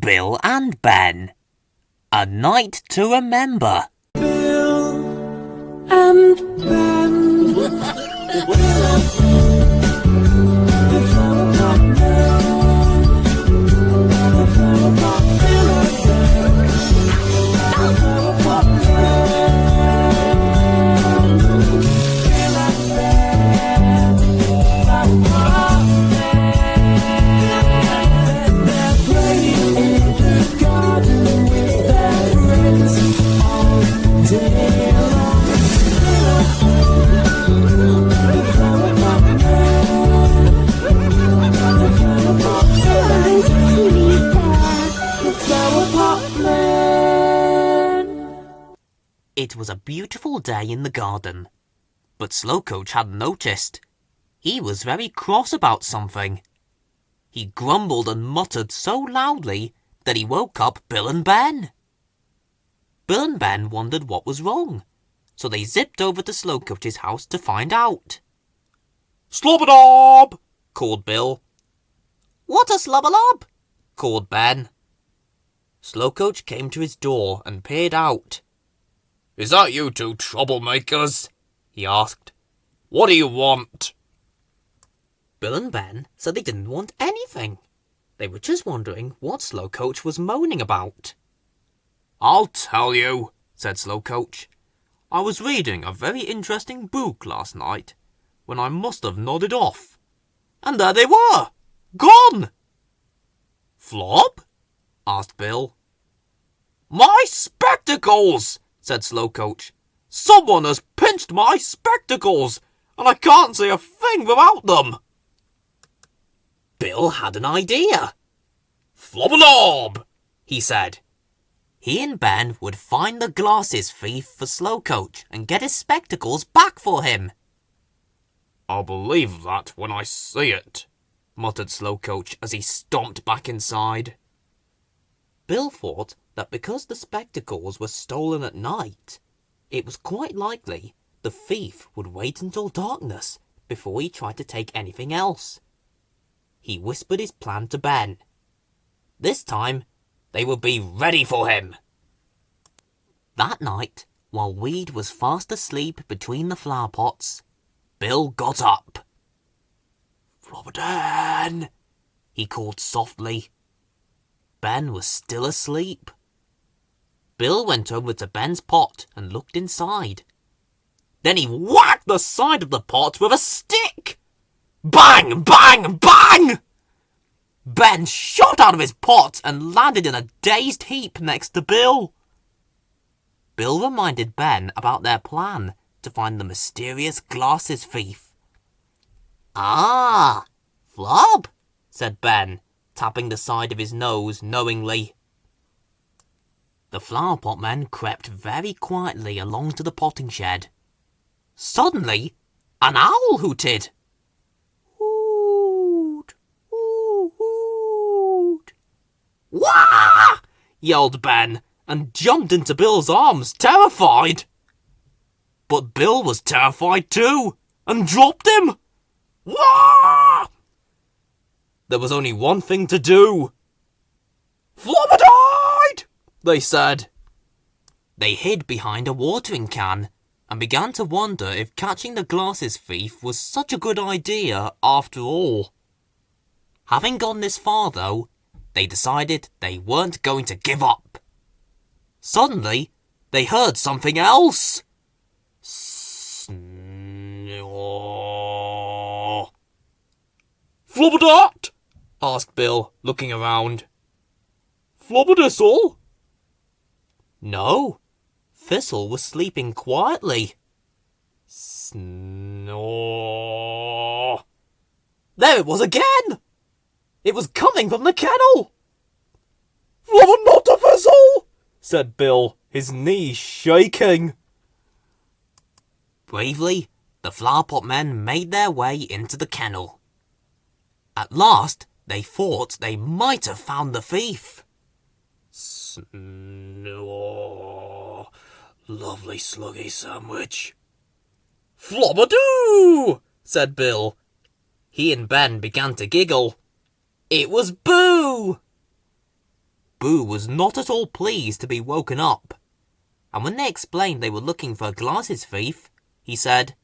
Bill and Ben. A night to remember. Bill and Ben. It was a beautiful day in the garden, but Slowcoach hadn't noticed. He was very cross about something. He grumbled and muttered so loudly that he woke up Bill and Ben. Bill and Ben wondered what was wrong, so they zipped over to Slowcoach's house to find out. "Slobberdob!" called Bill. "What a slobberlob?" called Ben. Slowcoach came to his door and peered out. "Is that you two troublemakers?" he asked. "What do you want?" Bill and Ben said they didn't want anything. They were just wondering what Slowcoach was moaning about. "I'll tell you," said Slowcoach. "I was reading a very interesting book last night when I must have nodded off. And there they were! Gone!" "Flop?" asked Bill. "My spectacles!" said Slowcoach. "Someone has pinched my spectacles, and I can't see a thing without them." Bill had an idea. "Flobberdob!" he said. He and Ben would find the glasses thief for Slowcoach and get his spectacles back for him. "I'll believe that when I see it," muttered Slowcoach as he stomped back inside. Bill thought that because the spectacles were stolen at night, it was quite likely the thief would wait until darkness before he tried to take anything else. He whispered his plan to Ben. This time, they would be ready for him. That night, while Weed was fast asleep between the flower pots, Bill got up. "Flobberdan!" he called softly. Ben was still asleep. Bill went over to Ben's pot and looked inside. Then he whacked the side of the pot with a stick. Bang! Bang! Bang! Ben shot out of his pot and landed in a dazed heap next to Bill. Bill reminded Ben about their plan to find the mysterious glasses thief. "Ah, Flob," said Ben, tapping the side of his nose knowingly. The flower pot men crept very quietly along to the potting shed. Suddenly, an owl hooted. "Hoot! Hoot! Hoot!" "Wah!" yelled Ben and jumped into Bill's arms, terrified. But Bill was terrified too and dropped him. "Wah!" There was only one thing to do. "Flobberdied!" they said. They hid behind a watering can and began to wonder if catching the glasses thief was such a good idea after all. Having gone this far, though, they decided they weren't going to give up. Suddenly, they heard something else. Snore. "Flobberdot?" asked Bill, looking around. "Flobberdistle?" No, Thistle was sleeping quietly. Snore. There it was again! It was coming from the kennel! "Flobbernotta Thistle!" said Bill, his knees shaking. Bravely, the flowerpot men made their way into the kennel. At last, they thought they might have found the thief. Snore. Lovely sluggy sandwich. "Flobberdoo!" said Bill. He and Ben began to giggle. It was Boo! Boo was not at all pleased to be woken up, and when they explained they were looking for a glasses thief, he said,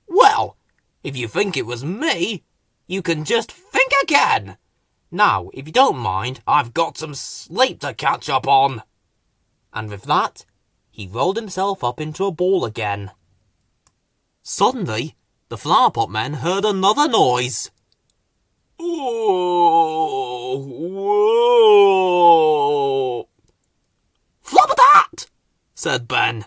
"Well, if you think it was me, you can just think again. Now, if you don't mind, I've got some sleep to catch up on." And with that, he rolled himself up into a ball again. Suddenly, the flower pot men heard another noise. "Oh, whoa!" "Flubber-dat!" said Ben.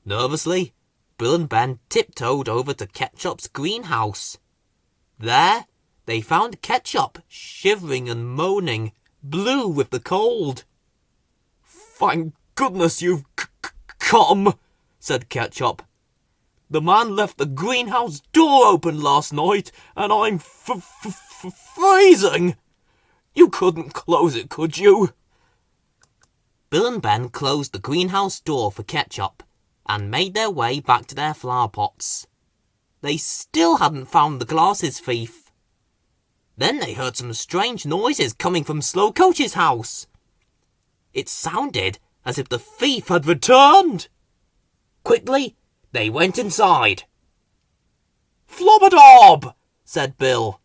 Nervously, Bill and Ben tiptoed over to Ketchup's greenhouse. There, they found Ketchup shivering and moaning, blue with the cold. "Thank goodness you've come," said Ketchup. "The man left the greenhouse door open last night, and I'm freezing. You couldn't close it, could you?" Bill and Ben closed the greenhouse door for Ketchup and made their way back to their flower pots. They still hadn't found the glasses thief. Then they heard some strange noises coming from Slowcoach's house. It sounded as if the thief had returned. Quickly, they went inside. "Flubber-dob!" said Bill.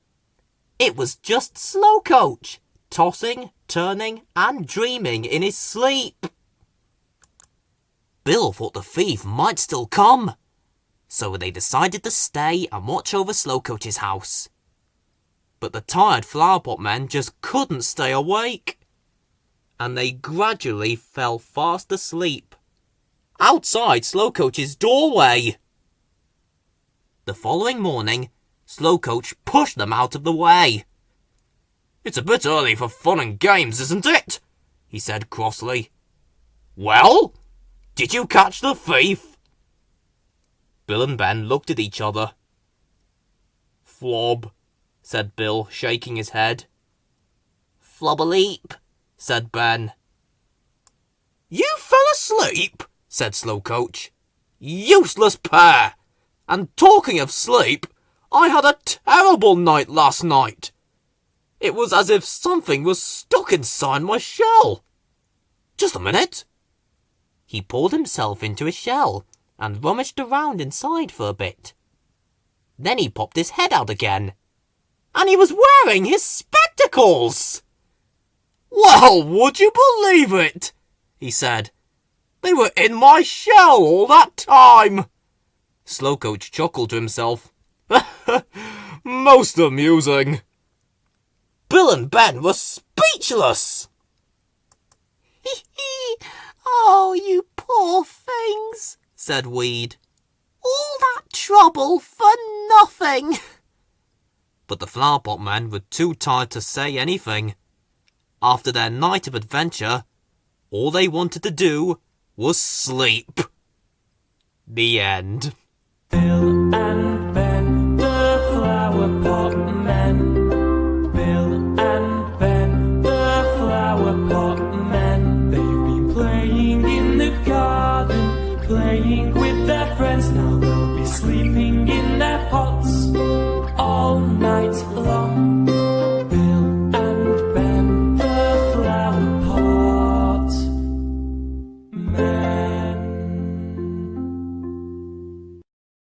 It was just Slowcoach, tossing, turning, and dreaming in his sleep. Bill thought the thief might still come, so they decided to stay and watch over Slowcoach's house. But the tired flower pot men just couldn't stay awake, and they gradually fell fast asleep outside Slowcoach's doorway. The following morning, Slowcoach pushed them out of the way. "It's a bit early for fun and games, isn't it?" he said crossly. "Well, did you catch the thief?" Bill and Ben looked at each other. "Flob," said Bill, shaking his head. "Flobber-leap," said Ben. "You fell asleep," said Slowcoach. "Useless pair! And talking of sleep, I had a terrible night last night. It was as if something was stuck inside my shell. Just a minute." He pulled himself into his shell and rummaged around inside for a bit. Then he popped his head out again, and he was wearing his spectacles. "Well, would you believe it?" he said. "They were in my shell all that time." Slowcoach chuckled to himself. "Most amusing." Bill and Ben were speechless. "Oh, you poor things," said Weed. "All that trouble for nothing." But the flower pot men were too tired to say anything. After their night of adventure, all they wanted to do was sleep. The end.